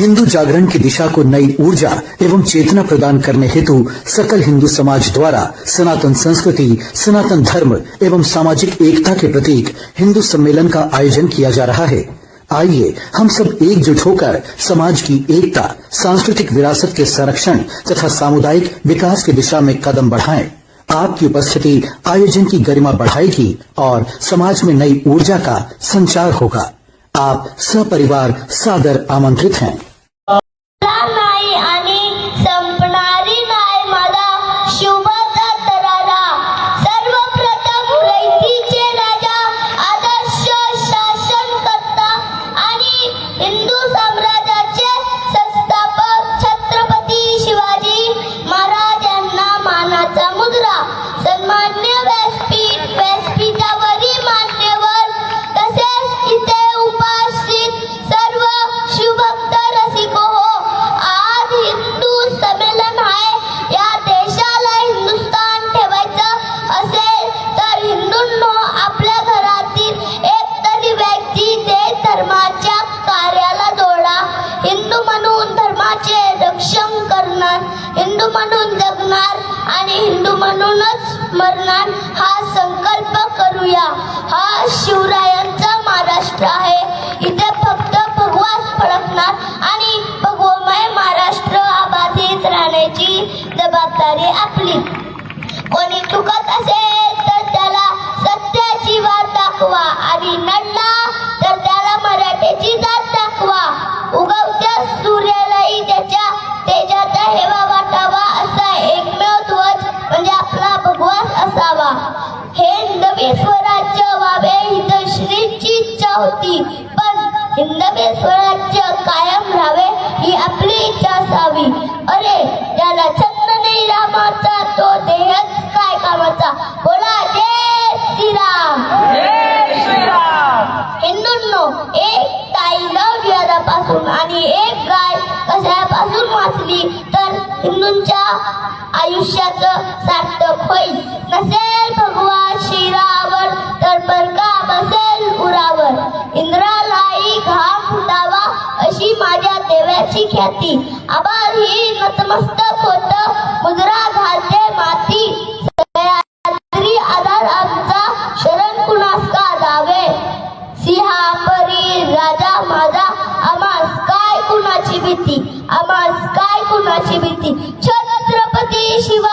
हिंदू जागरण की दिशा को नई ऊर्जा एवं चेतना प्रदान करने हेतु सकल हिंदू समाज द्वारा सनातन संस्कृति, सनातन धर्म एवं सामाजिक एकता के प्रतीक हिंदू सम्मेलन का आयोजन किया जा रहा है। आइए हम सब एकजुट होकर समाज की एकता, सांस्कृतिक विरासत के संरक्षण तथा सामुदायिक विकास की दिशा में कदम बढ़ाएं। आपकी उपस्थिति आयोजन की गरिमा बढ़ाएगी और समाज में नई ऊर्जा का संचार होगा। आप सपरिवार सादर आमंत्रित हैं। नाही आणि संपणारी नाही माझा शुभचा दरारा, सर्वप्रथम रयतीचे राजा, आदर्श शासन करता आणि हिंदू साम्राज्याचे संस्थापक छत्रपती शिवाजी महाराज यांना मानाचा मुद्रा, सन्मान्य व्यासपीठावरील मान्यवर तसेच इथे उपस्थित सर्व शिवभक्त रसिको हो, आज हिंदू संमेलन आहे। या देशाला हिंदुस्तान ठेवायचं असेल तर हिंदूंनो आपल्या घरातील एक तरी व्यक्ती देश धर्माच्या कार्याला जोडा। हिंदू म्हणून धर्माचे रक्षण करणार, हिंदू म्हणून जगणार आणि हिंदू म्हणूनच मरणार हा संकल्प करूया। हा शिवरायांचा महाराष्ट्र आहे, इथे फक्त भगवाच फडकणार आणि भगवमय महाराष्ट्र अबाधित राहण्याची जबाबदारी आपली। कोणी चुकत असेल तर त्याला सत्याची वाट दाखवा आणि नडला तर त्याला मराठीची जात दाखवा। उगवत्या सूर्यालाही त्याच्या तेजाचा हेवा वाटावा असा एकमेव ध्वज म्हणजे आपला भगवाच असावा। हे नवे स्वराज्य व्हावे ही दशरथीची इच्छा होती, पण हिंदवी स्वराज्य कायम राहावे ही आपली इच्छा असावी। अरे ज्याला छंद नाही रामाचा तो देहच काय कामाचा, बोला जय श्रीराम। हिंदूंनो, एक ताई लवड्यापासून आणि एक गाय कशापासून वाचली तर हिंदूंच्या आयुष्याचं सार्थक होईल। नसेल भगवान श्रीरावर तर बरका बसेल उरावर, इंद्रालाही घाम फुटावा अशी माझ्या देवाची ख्याती। आभार ही नतमस्तक होत मुद्रा घालते माती, सह्याद्री आधार आमचा शरण कुणास का दावे। सिंहापरी राजा माझा आम्हास काय कुणाची भीती, आम्हास काय कुणाची भीती। छत्रपती शिवाजी